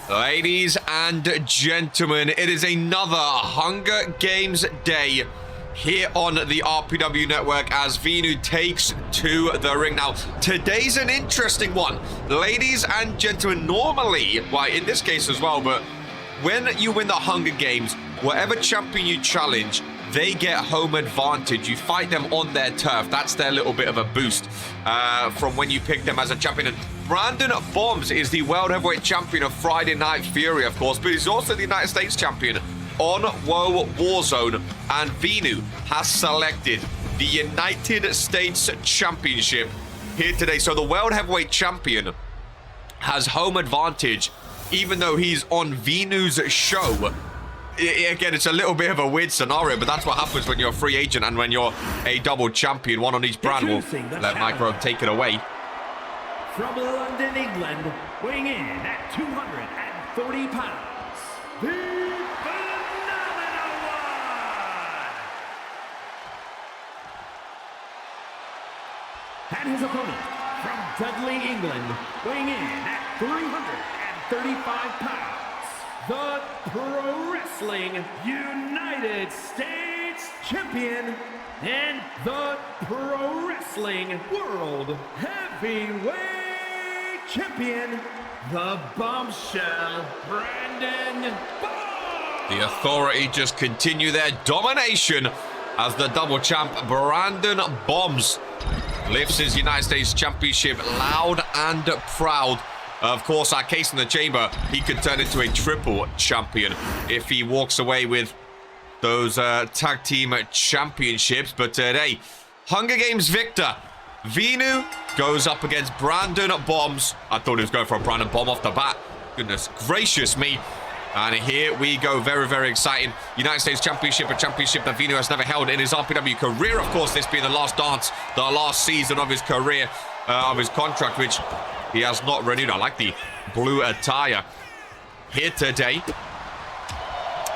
Ladies and gentlemen, it is another Hunger Games day here on the RPW network as Vinu takes to the ring. Now, today's an interesting one. Ladies and gentlemen, normally, well, in this case as well, but when you win the Hunger Games, whatever champion you challenge, they get home advantage. You fight them on their turf. That's their little bit of a boost from when you pick them as a champion. And Branden Bombs is the World Heavyweight Champion of Friday Night Fury, of course, but he's also the United States Champion on Woe Warzone. And Vinu has selected the United States Championship here today. So the World Heavyweight Champion has home advantage, even though he's on Vinu's show. Again, it's a little bit of a weird scenario, but that's what happens when you're a free agent and when you're a double champion. One on each brand. Will let Micro take it away. From London, England, weighing in at 240 pounds, the Phenomenal One! And his opponent, from Dudley, England, weighing in at 335 pounds, the Pro Wrestling United States Champion and the Pro Wrestling World Heavyweight Champion, the Bombshell, Branden Bombs. The Authority just continue their domination as the double champ Branden Bombs lifts his United States Championship loud and proud. Of course, our case in the chamber, he could turn into a triple champion if he walks away with those tag team championships. But today, Hunger Games victor Vinu goes up against Branden Bombs. I thought he was going for a Branden Bomb off the bat. Goodness gracious me. And here we go. Very, very exciting. United States Championship, a championship that Vinu has never held in his RPW career. Of course, this being the last dance, the last season of his career, of his contract, which he has not renewed. I like the blue attire here today.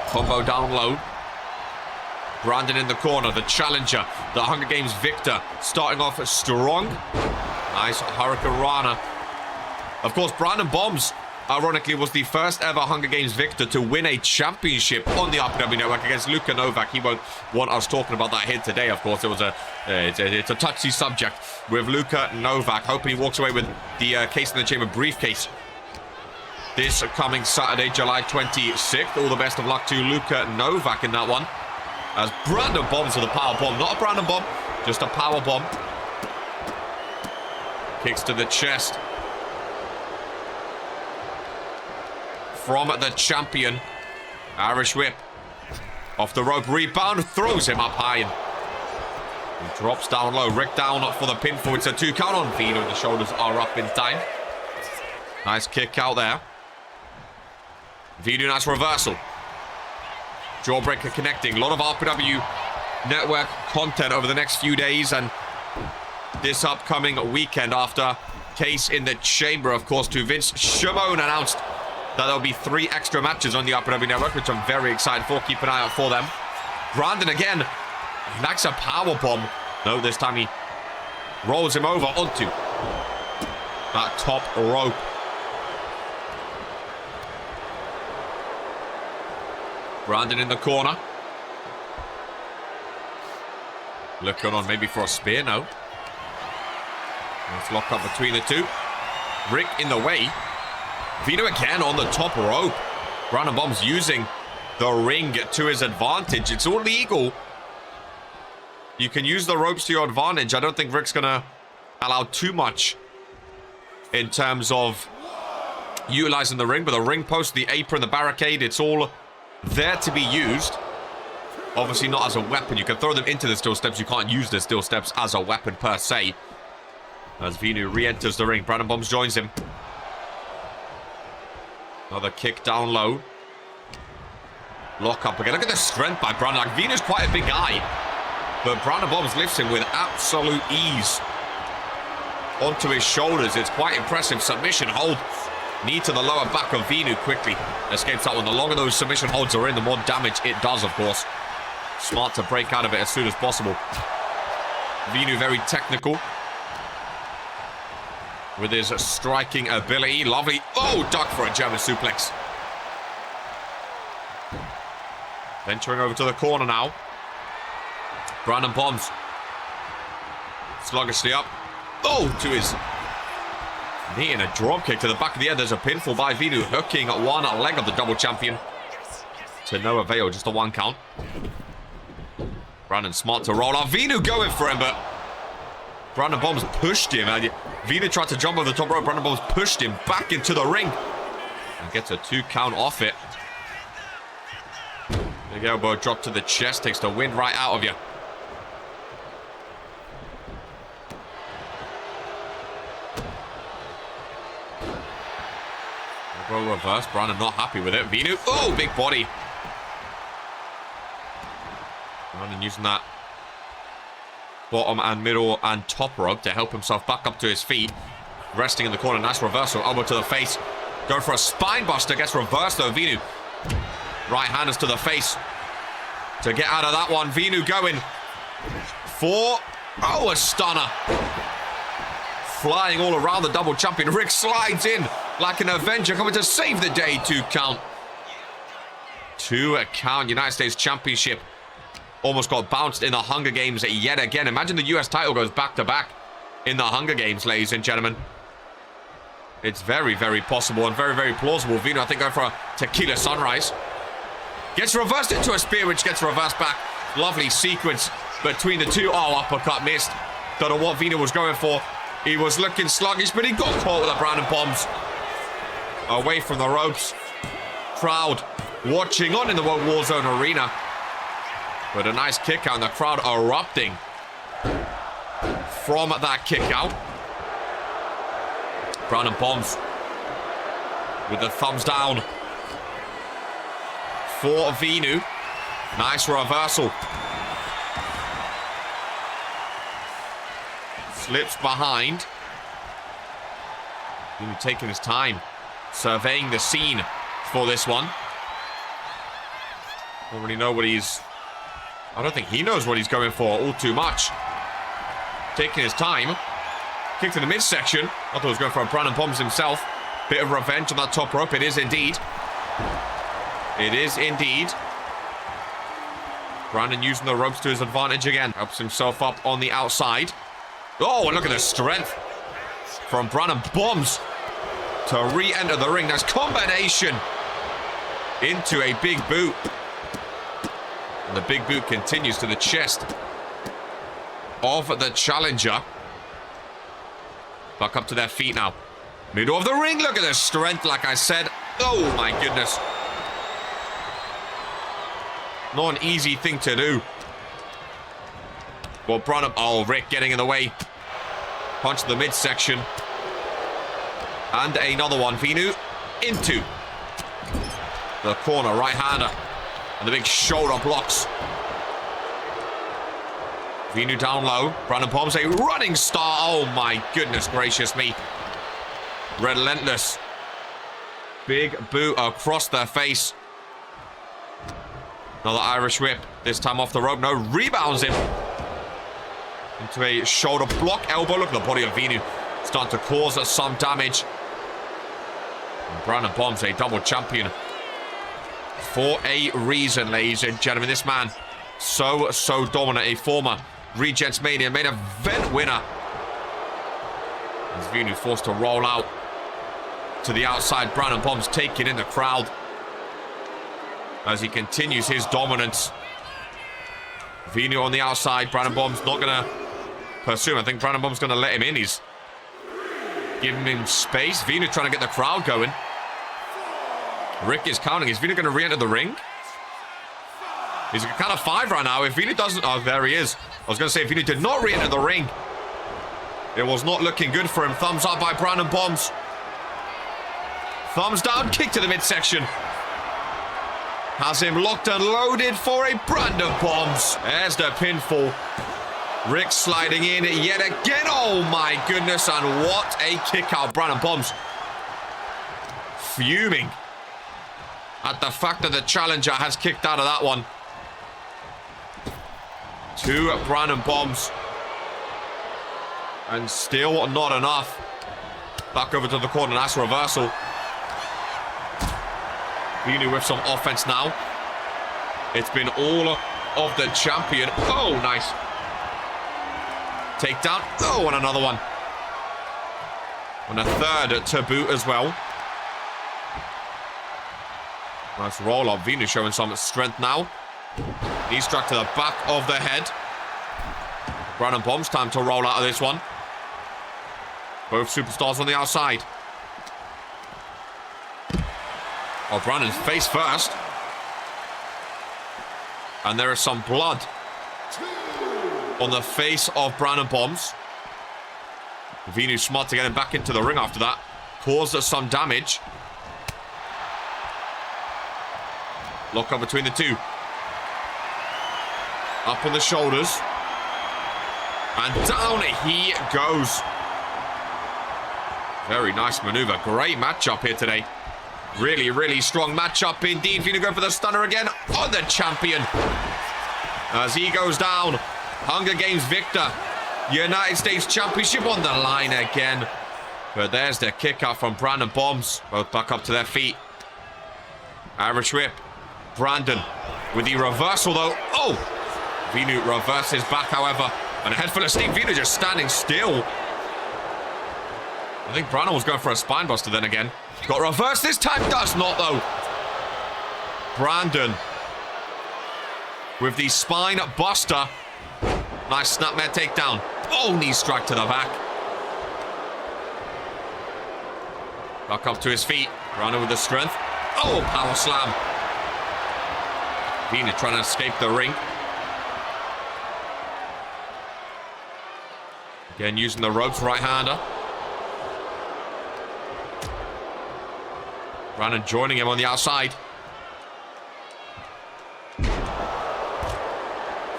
Combo down low. Branden in the corner, the challenger, the Hunger Games victor, starting off strong. Nice Hurricane Rana. Of course, Branden Bombs, ironically, was the first ever Hunger Games victor to win a championship on the RPW network against Luka Novak. He won't want us talking about that here today, of course. It was it's a touchy subject with Luka Novak. Hoping he walks away with the Case in the Chamber briefcase this coming Saturday, July 26th. All the best of luck to Luka Novak in that one. As Branden Bombs with a power bomb. Not a Branden Bomb, just a power bomb. Kicks to the chest from the champion. Irish whip. Off the rope, rebound, throws him up high. He drops down low. Rick down for the pinfall. It's a 2 count on Vinu. The shoulders are up in time. Nice kick out there. Vinu, nice reversal. Jawbreaker connecting. A lot of RPW network content over the next few days and this upcoming weekend after Case in the Chamber, of course, to Vince Shimon announced that there'll be 3 extra matches on the RPW network, which I'm very excited for. Keep an eye out for them. Branden again. He likes a power bomb. No, this time he rolls him over onto that top rope. Branden in the corner. Looking on maybe for a spear, no. Let's lock up between the two. Rick in the way. Vinu again on the top rope. Branden Bombs using the ring to his advantage. It's all legal. You can use the ropes to your advantage. I don't think Rick's going to allow too much in terms of utilizing the ring. But the ring post, the apron, the barricade, it's all there to be used. Obviously not as a weapon. You can throw them into the steel steps. You can't use the steel steps as a weapon per se. As Vinu re-enters the ring, Branden Bombs joins him. Another kick down low. Lock up again. Look at the strength by Branden. Like, Vinu's quite a big guy, but Branden Bombs lifts him with absolute ease onto his shoulders. It's quite impressive. Submission hold. Knee to the lower back of Vinu quickly. Escapes that one. The longer those submission holds are in, the more damage it does, of course. Smart to break out of it as soon as possible. Vinu very technical with his striking ability. Lovely. Oh, duck for a German suplex. Venturing over to the corner now. Branden bombs. Sluggishly up. Oh, to his knee and a drop kick to the back of the head. There's a pinfall by Vinu, hooking one leg of the double champion. To no avail, just a 1 count. Branden smart to roll out. Vinu going for him, but Branden bombs pushed him. Vinu tried to jump over the top rope. Branden bombs pushed him back into the ring. And gets a 2 count off it. Big elbow drop to the chest. Takes the wind right out of you. Elbow reverse. Branden not happy with it. Vinu. Oh, big body. Branden using that bottom and middle and top rope to help himself back up to his feet. Resting in the corner. Nice reversal. Elbow to the face. Going for a spine buster. Gets reversed though. Vinu. Right handers to the face. To get out of that one. Vinu going for... Oh, a stunner. Flying all around the double champion. Rick slides in like an Avenger coming to save the day. 2 count. 2 count. United States Championship. Almost got bounced in the Hunger Games yet again. Imagine the US title goes back to back in the Hunger Games, ladies and gentlemen. It's very, very possible and very, very plausible. Vinu, I think, going for a tequila sunrise. Gets reversed into a spear, which gets reversed back. Lovely sequence between the two. Oh, uppercut missed. Don't know what Vinu was going for. He was looking sluggish, but he got caught with the Branden bombs. Away from the ropes. Crowd watching on in the Warzone arena. But a nice kick out and the crowd erupting from that kick out. Branden bombs with the thumbs down for Vinu. Nice reversal. Slips behind. Vinu taking his time, surveying the scene for this one. Don't really know what he's... I don't think he knows what he's going for all too much. Taking his time. Kick to the midsection. I thought he was going for a Branden bombs himself. Bit of revenge on that top rope. It is indeed. It is indeed. Branden using the ropes to his advantage again. Helps himself up on the outside. Oh, and look at the strength from Branden bombs to re-enter the ring. Nice combination into a big boot. And the big boot continues to the chest of the challenger. Back up to their feet now. Middle of the ring. Look at the strength, like I said. Oh, my goodness. Not an easy thing to do. Well, Branden... Oh, Rick getting in the way. Punch to the midsection. And another one. Vinu into the corner. Right-hander. And the big shoulder blocks. Vinu down low. Branden bombs a running star. Oh my goodness gracious me. Relentless. Big boot across their face. Another Irish whip. This time off the rope. No, rebounds him. Into a shoulder block. Elbow. Look at the body of Vinu. Starting to cause some damage. And Branden bombs a double champion. For a reason, ladies and gentlemen. This man, so dominant. A former Regents Mania main event winner. As Vinu forced to roll out to the outside. Branden bombs taking in the crowd as he continues his dominance. Vinu on the outside. Branden bombs not going to pursue him. I think Branden bombs going to let him in. He's giving him space. Vinu trying to get the crowd going. Rick is counting. Is Vinu going to re-enter the ring? He's a count of 5 right now. If Vinu doesn't... Oh, there he is. I was going to say, if Vinu did not re-enter the ring, it was not looking good for him. Thumbs up by Branden bombs. Thumbs down. Kick to the midsection. Has him locked and loaded for a Branden bombs. There's the pinfall. Rick sliding in yet again. Oh, my goodness. And what a kick out. Branden bombs fuming at the fact that the challenger has kicked out of that one. 2 Branden bombs. And still not enough. Back over to the corner. Nice reversal. Vinu with some offense now. It's been all of the champion. Oh, nice. Takedown. Oh, and another one. And a third to boot as well. Nice roll up. Vinu showing some strength now. Knee struck to the back of the head. Branden Bombs, time to roll out of this one. Both superstars on the outside. Oh, Branden's face first. And there is some blood on the face of Branden Bombs. Vinu smart to get him back into the ring after that. Caused us some damage. Lock up between the two. Up on the shoulders. And down he goes. Very nice maneuver. Great matchup here today. Really, really strong matchup indeed. Vinu going for the stunner again on the champion. As he goes down. Hunger Games victor. United States Championship on the line again. But there's the kick out from Branden Bombs. Both back up to their feet. Irish whip. Branden with the reversal though. Oh! Vinu reverses back, however. And a head full of steam. Vinu just standing still. I think Branden was going for a spine buster then again. Got reversed this time. Does not though. Branden with the spine buster. Nice snapmare takedown. Oh, knee strike to the back. Back up to his feet. Branden with the strength. Oh, power slam. Vinu trying to escape the ring. Again, using the ropes, right-hander. Branden joining him on the outside.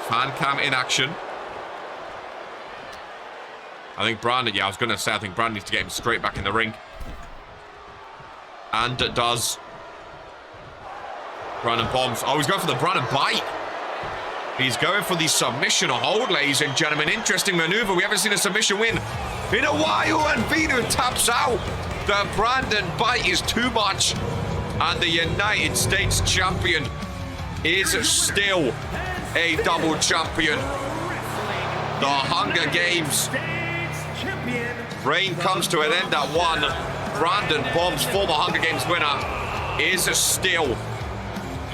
Fan cam in action. I think Branden, yeah, I was going to say, I think Branden needs to get him straight back in the ring. And it does. Branden Bombs. Oh, he's going for the Branden bite. He's going for the submission hold, ladies and gentlemen. Interesting maneuver. We haven't seen a submission win in a while, and Vinu taps out. The Branden bite is too much, and the United States champion is still a double champion. The Hunger Games reign comes to an end at 1. Branden Bombs, former Hunger Games winner, is still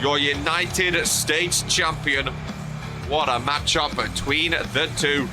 your United States champion. What a matchup between the two.